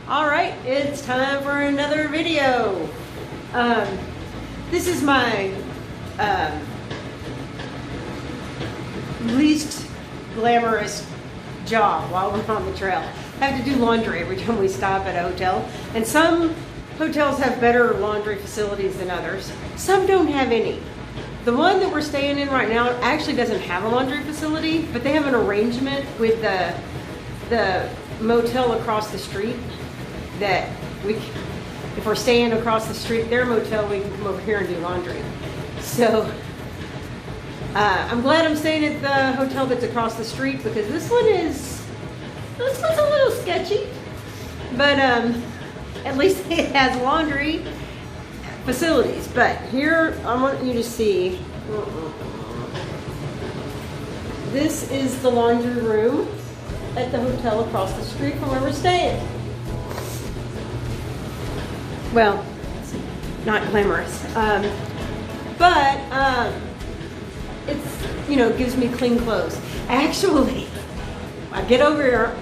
Alright, it's time for another video. This is my least glamorous job while we're on the trail. I have to do laundry every time we stop at a hotel. And some hotels have better laundry facilities than others. Some don't have any. The one that we're staying in right now actually doesn't have a laundry facility, but they have an arrangement with the motel across the street that if we're staying across the street, their motel, we can come over here and do laundry. So I'm glad I'm staying at the hotel that's across the street, because this one's a little sketchy, but at least it has laundry facilities. But here I want you to see, this is the laundry room at the hotel across the street from where we're staying. Well, it's not glamorous, but it's, you know, gives me clean clothes. Actually, I get over here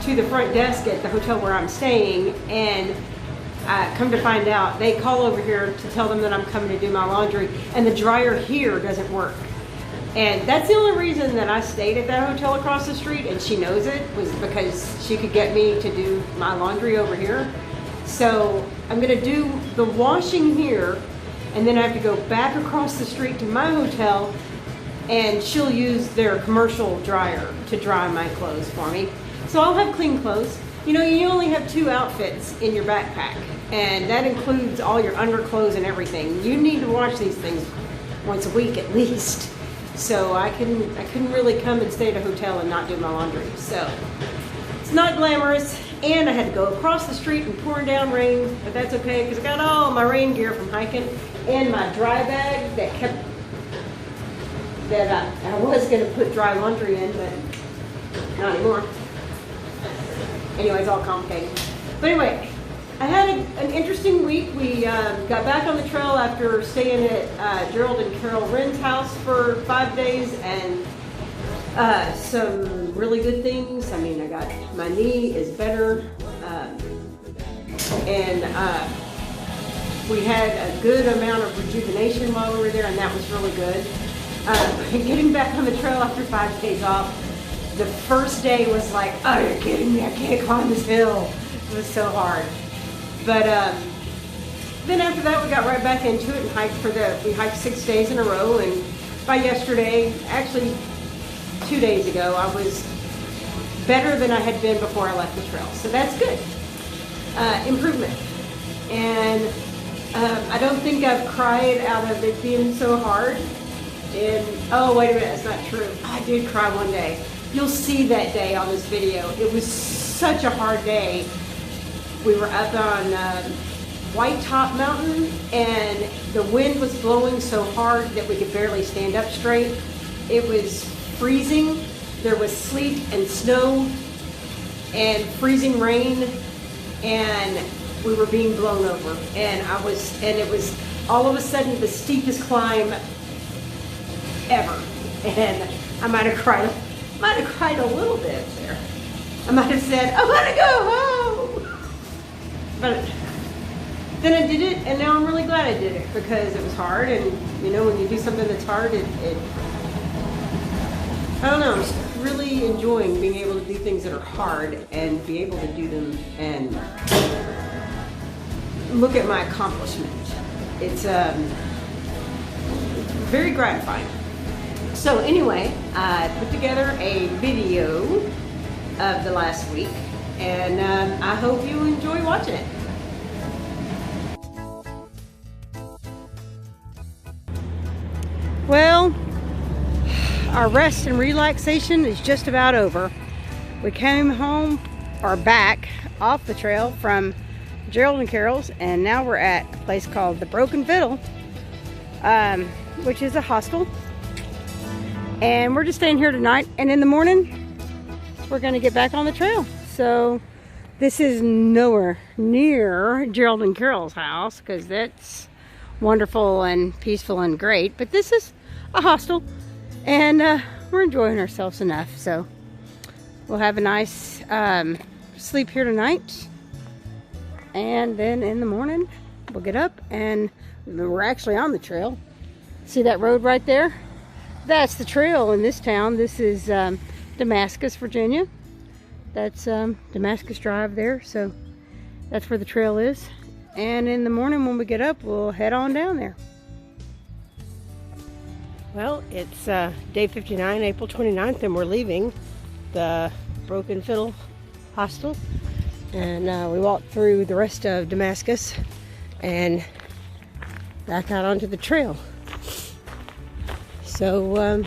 to the front desk at the hotel where I'm staying, and I come to find out they call over here to tell them that I'm coming to do my laundry, and the dryer here doesn't work. And that's the only reason that I stayed at that hotel across the street, and she knows it, was because she could get me to do my laundry over here. So I'm gonna do the washing here, and then I have to go back across the street to my hotel, and she'll use their commercial dryer to dry my clothes for me. So I'll have clean clothes. You know, you only have 2 outfits in your backpack, and that includes all your underclothes and everything. You need to wash these things once a week at least. So I couldn't really come and stay at a hotel and not do my laundry. So it's not glamorous, and I had to go across the street in pouring down rain, but that's okay because I got all my rain gear from hiking and my dry bag that I was going to put dry laundry in, but not anymore. Anyway, it's all complicated. But anyway, I had an interesting week. We got back on the trail after staying at Gerald and Carol Wren's house for 5 days, and some really good things. I mean, my knee is better, and we had a good amount of rejuvenation while we were there, and that was really good. Getting back on the trail after 5 days off, the first day was like, oh, you're kidding me, I can't climb this hill. It was so hard. But then after that, we got right back into it and we hiked 6 days in a row, and by yesterday, actually 2 days ago, I was better than I had been before I left the trail. So that's good. Improvement. And I don't think I've cried out of it being so hard. And, oh, wait a minute, that's not true. I did cry one day. You'll see that day on this video. It was such a hard day. We were up on White Top Mountain, and the wind was blowing so hard that we could barely stand up straight. It was freezing. There was sleet and snow and freezing rain, and we were being blown over. And it was all of a sudden the steepest climb ever. And I might have cried a little bit there. I might have said, I want to go home. But then I did it, and now I'm really glad I did it, because it was hard. And you know, when you do something that's hard, I don't know, I'm just really enjoying being able to do things that are hard and be able to do them and look at my accomplishment. It's very gratifying. So anyway, I put together a video of the last week, and I hope you enjoy watching it. Well, our rest and relaxation is just about over. We came home, or back, off the trail from Gerald and Carol's, and now we're at a place called the Broken Fiddle, which is a hostel. And we're just staying here tonight, and in the morning we're going to get back on the trail. So this is nowhere near Gerald and Carol's house, because that's wonderful and peaceful and great, but this is a hostel, and we're enjoying ourselves enough. So we'll have a nice sleep here tonight, And then in the morning, we'll get up and we're actually on the trail. See that road right there? That's the trail in this town. This is Damascus, Virginia. That's Damascus Drive there. So that's where the trail is. And in the morning when we get up, we'll head on down there. Well, it's day 59, April 29th, and we're leaving the Broken Fiddle Hostel. And we walked through the rest of Damascus and back out onto the trail. So,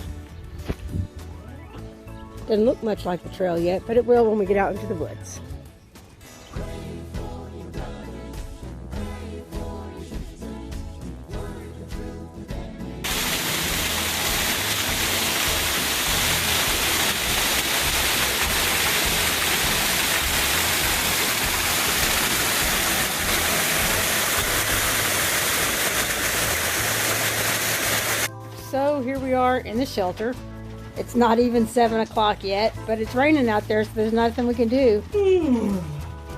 doesn't look much like the trail yet, but it will when we get out into the woods. So here we are in the shelter. It's not even 7 o'clock yet, but it's raining out there, so there's nothing we can do.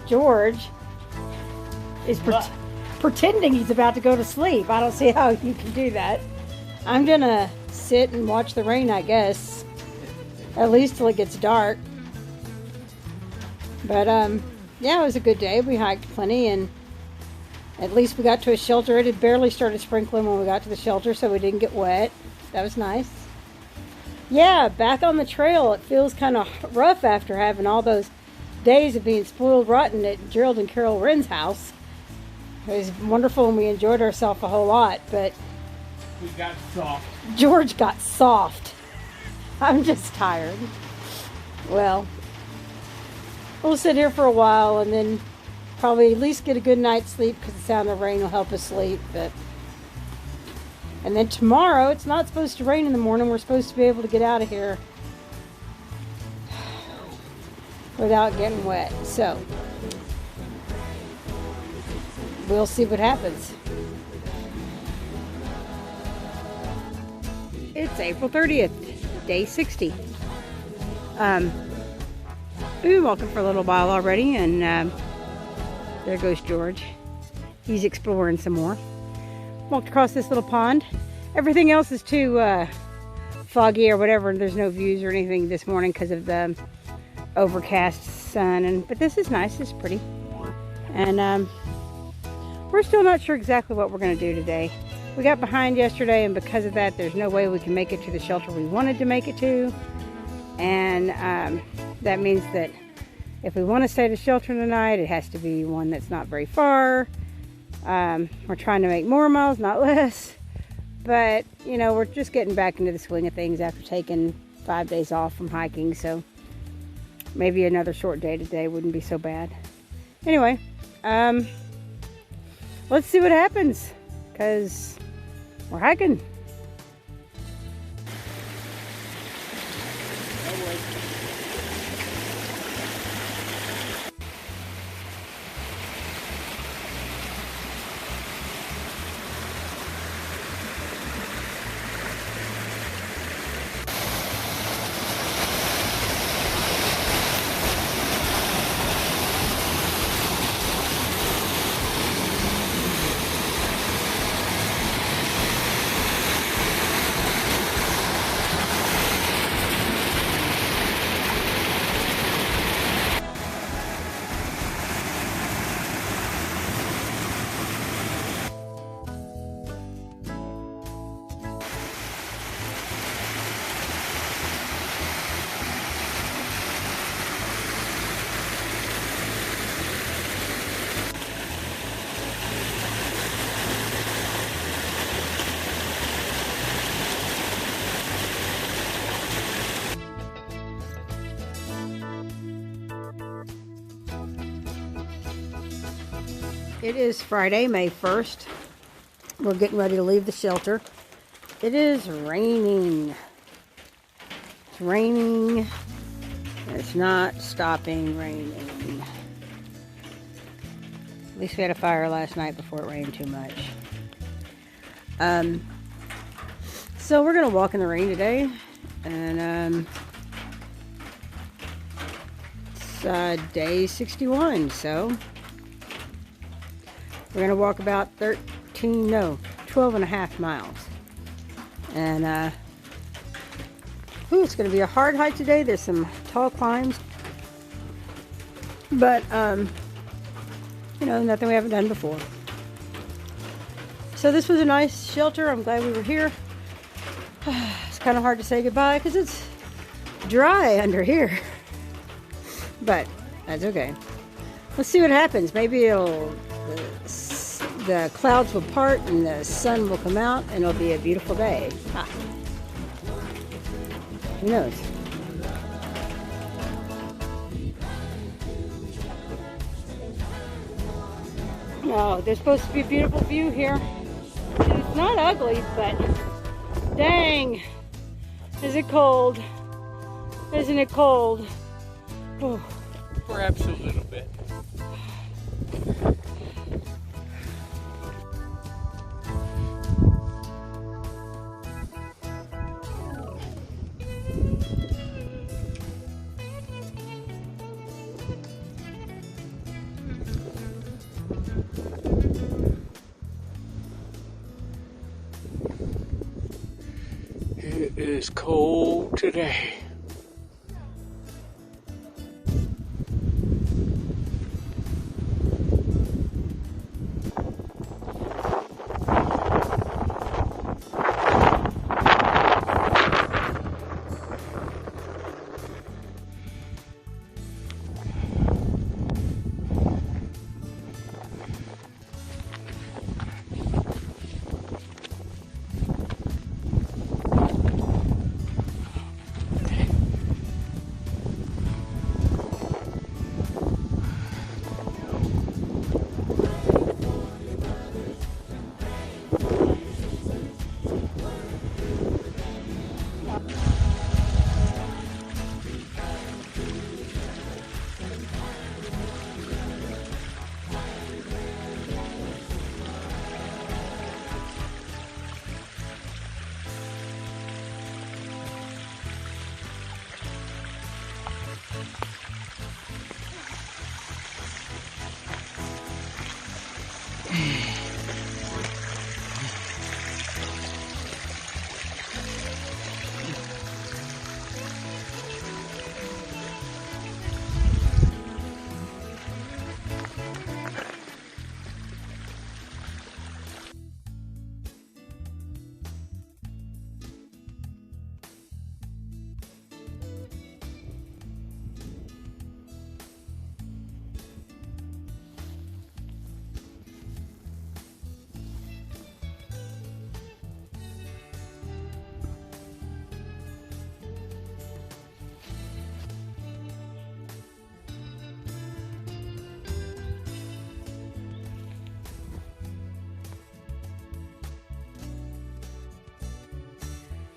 George is pretending he's about to go to sleep. I don't see how you can do that. I'm gonna sit and watch the rain, I guess, at least till it gets dark. But yeah, it was a good day. We hiked plenty, and at least we got to a shelter. It had barely started sprinkling when we got to the shelter, so we didn't get wet. That was nice. Yeah, back on the trail. It feels kind of rough after having all those days of being spoiled rotten at Gerald and Carol Wren's house. It was wonderful and we enjoyed ourselves a whole lot, but we got soft. George got soft. I'm just tired. Well, we'll sit here for a while and then probably at least get a good night's sleep because the sound of rain will help us sleep. And then tomorrow, it's not supposed to rain in the morning. We're supposed to be able to get out of here without getting wet. So, we'll see what happens. It's April 30th, day 60. We've been walking for a little while already, and there goes George. He's exploring some more. Walked across this little pond. Everything else is too foggy or whatever, and there's no views or anything this morning because of the overcast sun. But this is nice. It's pretty. And we're still not sure exactly what we're going to do today. We got behind yesterday, and because of that, there's no way we can make it to the shelter we wanted to make it to. And that means that if we want to stay at a shelter tonight, it has to be one that's not very far. We're trying to make more miles, not less. But, you know, we're just getting back into the swing of things after taking 5 days off from hiking. So maybe another short day today wouldn't be so bad. Anyway, let's see what happens, because we're hiking. It is Friday, May 1st. We're getting ready to leave the shelter. It is raining. It's raining. And it's not stopping raining. At least we had a fire last night before it rained too much. So we're going to walk in the rain today. And it's day 61, so We're gonna walk about 12 and a half miles. And it's gonna be a hard hike today. There's some tall climbs, but you know, nothing we haven't done before. So this was a nice shelter. I'm glad we were here. It's kind of hard to say goodbye because it's dry under here, but that's okay. Let's see what happens. Maybe the clouds will part and the sun will come out and it'll be a beautiful day. Who knows? No, there's supposed to be a beautiful view here. It's not ugly, but dang, is it cold? Isn't it cold? Oh. Perhaps a little bit. It is cold today.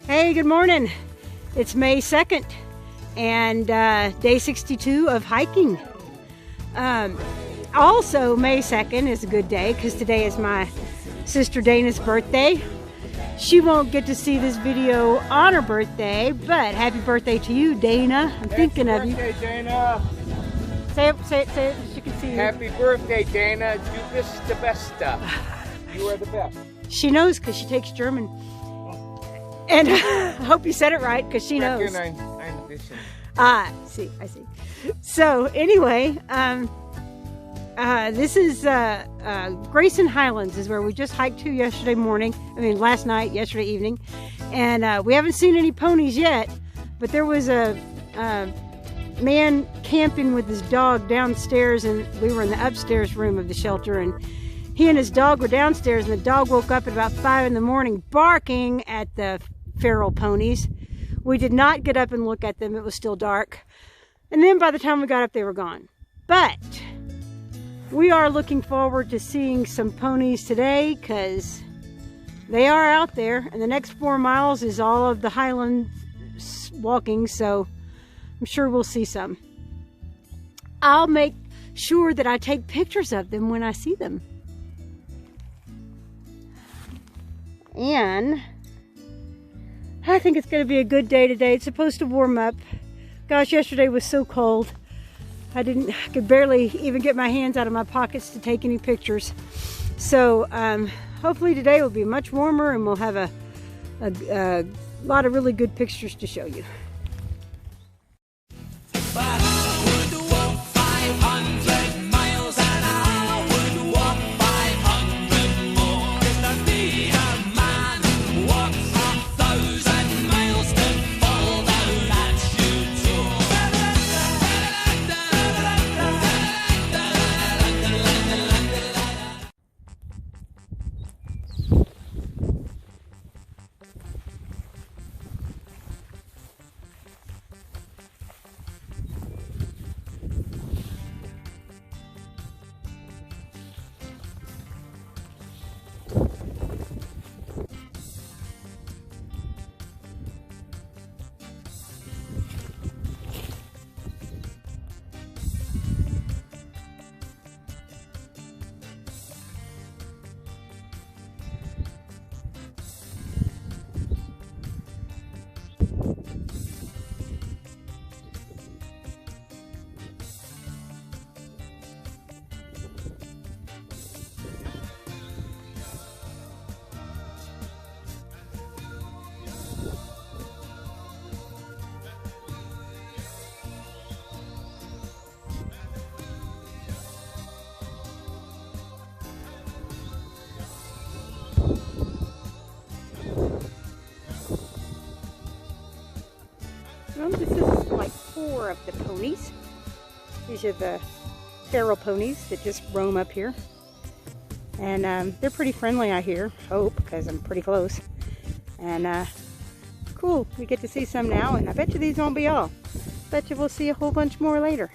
Hey, good morning. It's May 2nd and day 62 of hiking. Also, May 2nd is a good day because today is my sister Dana's birthday. She won't get to see this video on her birthday, but happy birthday to you, Dana. I'm thinking of you. Happy birthday, Dana. Say it so she can see you. Happy birthday, Dana. Du bist the beste. You are the best. She knows because she takes German. And I hope you said it right because she knows. I see. So anyway, this is Grayson Highlands is where we just hiked to last night, yesterday evening. And we haven't seen any ponies yet, but there was a man camping with his dog downstairs, and we were in the upstairs room of the shelter, and he and his dog were downstairs, and the dog woke up at about 5 in the morning barking at the feral ponies. We did not get up and look at them. It was still dark. And then by the time we got up, they were gone. But we are looking forward to seeing some ponies today because they are out there. And the next 4 miles is all of the highland walking, so I'm sure we'll see some. I'll make sure that I take pictures of them when I see them. And I think it's going to be a good day today. It's supposed to warm up. Gosh, yesterday was so cold. I could barely even get my hands out of my pockets to take any pictures. So hopefully today will be much warmer and we'll have a lot of really good pictures to show you. Well, this is like 4 of the ponies. These are the feral ponies that just roam up here. And they're pretty friendly, I hear. Hope, because I'm pretty close. And cool, we get to see some now, and I bet you these won't be all. Bet you we'll see a whole bunch more later.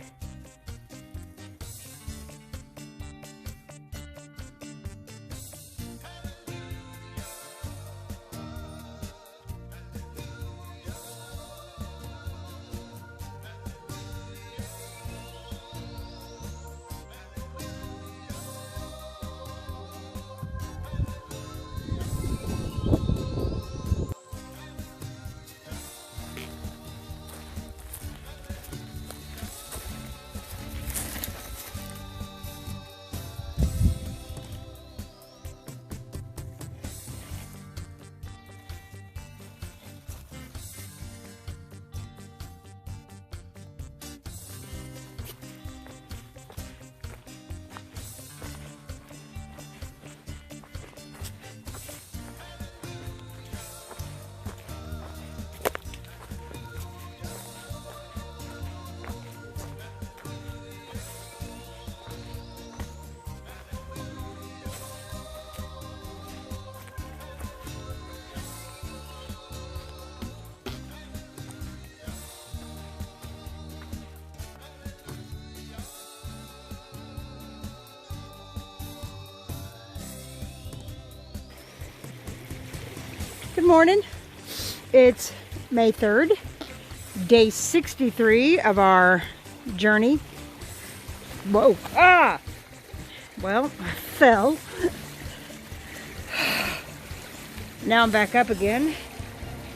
Good morning. It's May 3rd, day 63 of our journey. Whoa, well, I fell. Now I'm back up again.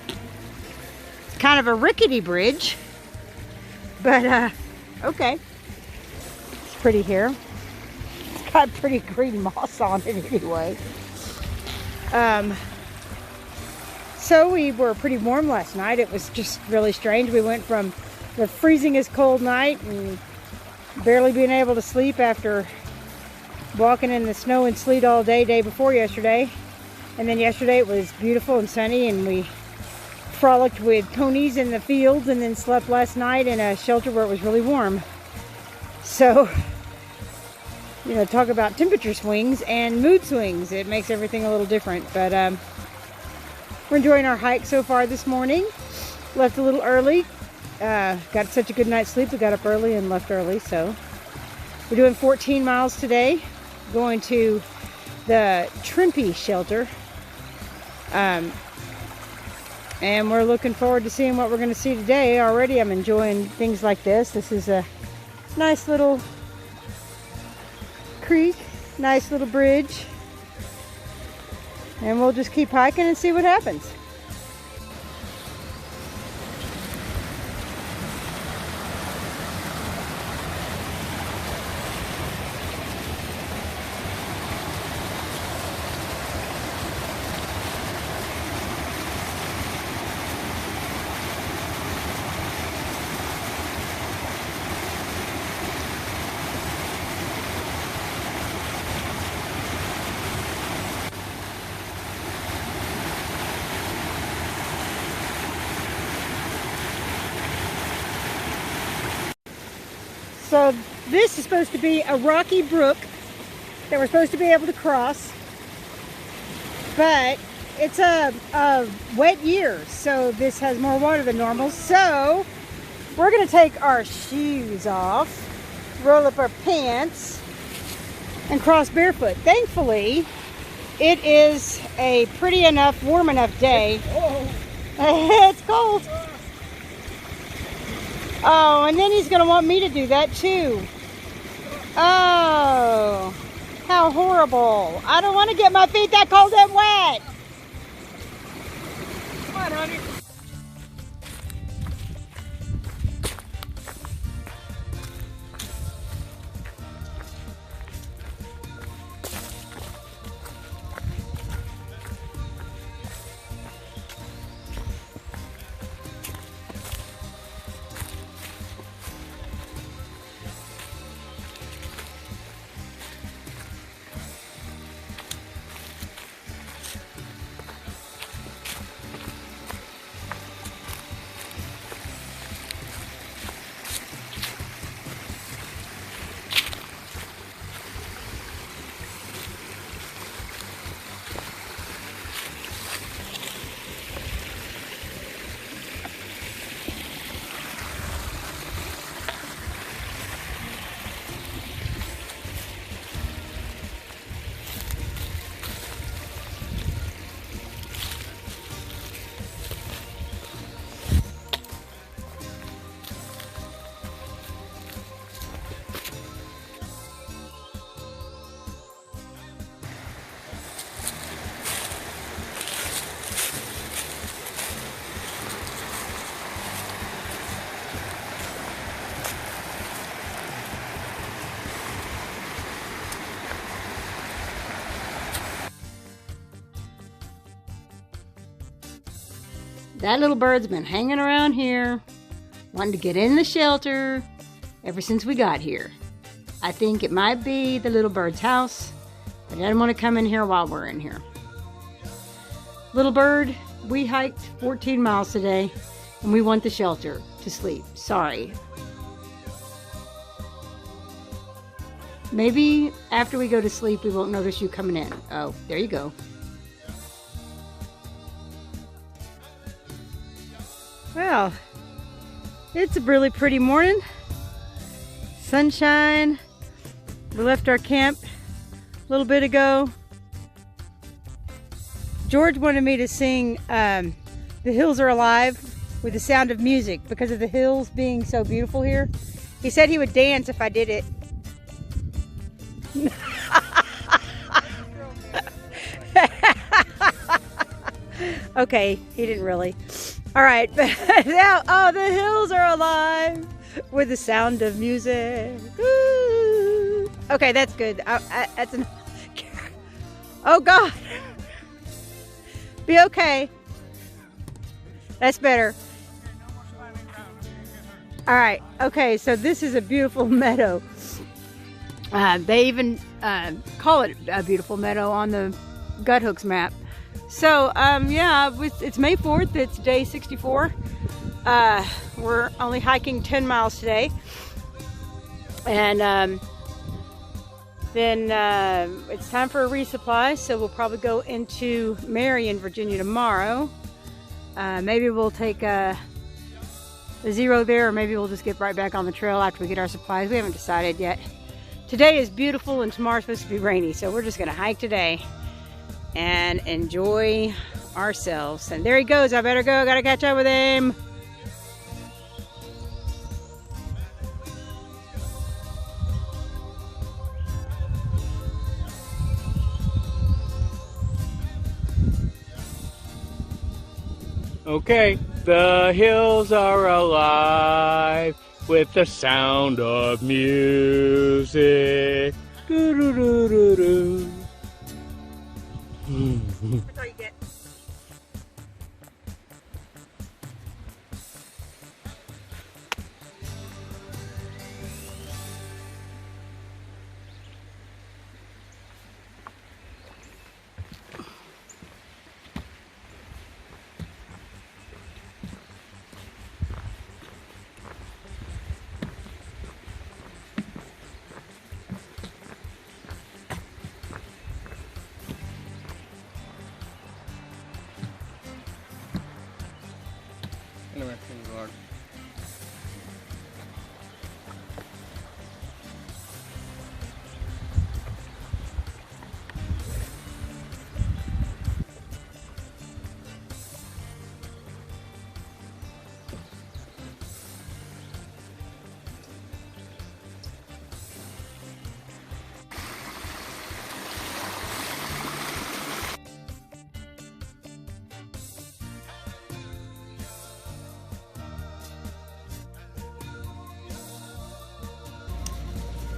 It's kind of a rickety bridge, but okay. It's pretty here. It's got pretty green moss on it anyway. So we were pretty warm last night. It was just really strange. We went from the freezingest cold night and barely being able to sleep after walking in the snow and sleet all day before yesterday. And then yesterday it was beautiful and sunny, and we frolicked with ponies in the fields, and then slept last night in a shelter where it was really warm. So, you know, talk about temperature swings and mood swings. It makes everything a little different. But we're enjoying our hike so far this morning. Left a little early. Got such a good night's sleep. We got up early and left early. So we're doing 14 miles today. Going to the Trimpe shelter. And we're looking forward to seeing what we're going to see today. Already I'm enjoying things like this. This is a nice little creek. Nice little bridge. And we'll just keep hiking and see what happens. So this is supposed to be a rocky brook that we're supposed to be able to cross. But it's a wet year, so this has more water than normal. So we're gonna take our shoes off, roll up our pants, and cross barefoot. Thankfully, it is a pretty enough, warm enough day. It's cold. Oh, and then he's gonna want me to do that too. Oh, how horrible. I don't want to get my feet that cold and wet. Come on, honey. That little bird's been hanging around here, wanting to get in the shelter ever since we got here. I think it might be the little bird's house, but I didn't want to come in here while we're in here. Little bird, we hiked 14 miles today, and we want the shelter to sleep. Sorry. Maybe after we go to sleep, we won't notice you coming in. Oh, there you go. Well, it's a really pretty morning. Sunshine. We left our camp a little bit ago. George wanted me to sing The Hills Are Alive with the sound of music because of the hills being so beautiful here. He said he would dance if I did it. Okay, he didn't really. All right, now, oh, the hills are alive with the sound of music. Ooh. Okay, that's good. That's an. Oh God, be okay. That's better. All right. Okay, so this is a beautiful meadow. They even call it a beautiful meadow on the Gut Hooks map. So, yeah, it's May 4th. It's day 64. We're only hiking 10 miles today. And then it's time for a resupply. So we'll probably go into Marion, Virginia tomorrow. Maybe we'll take a zero there, or maybe we'll just get right back on the trail after we get our supplies. We haven't decided yet. Today is beautiful and tomorrow's supposed to be rainy. So we're just going to hike today and enjoy ourselves. And there he goes. I better go. Gotta catch up with him. Okay, the hills are alive with the sound of music. Doo-doo-doo-doo-doo. That's all you get.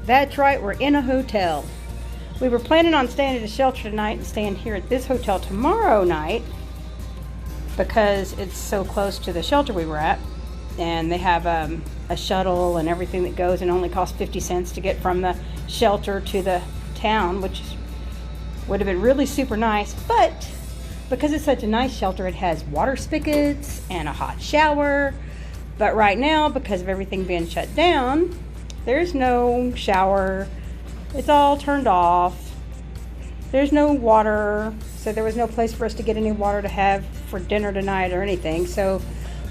That's right, we're in a hotel. We were planning on staying at a shelter tonight and staying here at this hotel tomorrow night because it's so close to the shelter we were at. And they have a shuttle and everything that goes, and only costs 50 cents to get from the shelter to the town, which would have been really super nice. But because it's such a nice shelter, it has water spigots and a hot shower. But right now, because of everything being shut down, there's no shower. It's all turned off. There's no water, so there was no place for us to get any water to have for dinner tonight or anything. So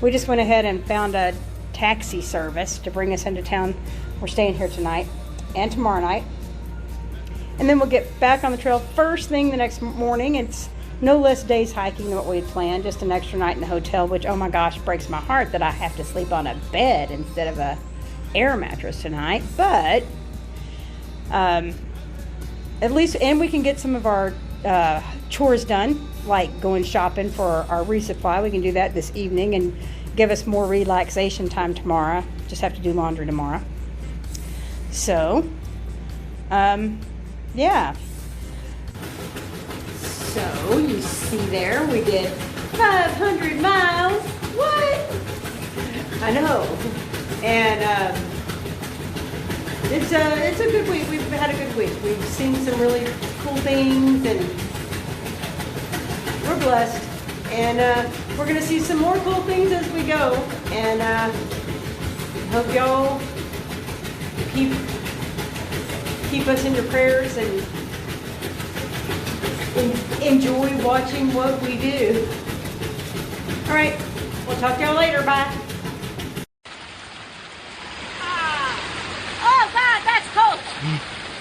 we just went ahead and found a taxi service to bring us into town. We're staying here tonight and tomorrow night. And then we'll get back on the trail first thing the next morning. It's no less days hiking than what we had planned, just an extra night in the hotel, which, oh my gosh, breaks my heart that I have to sleep on a bed instead of a air mattress tonight. But at least, and we can get some of our chores done, like going shopping for our resupply. We can do that this evening and give us more relaxation time tomorrow. Just have to do laundry tomorrow. So, yeah. So, you see there, we did 500 miles. What? I know. And it's a good week. We've had a good week. We've seen some really cool things, and we're blessed. And we're going to see some more cool things as we go. And hope y'all keep us in your prayers and enjoy watching what we do. All right. We'll talk to y'all later. Bye.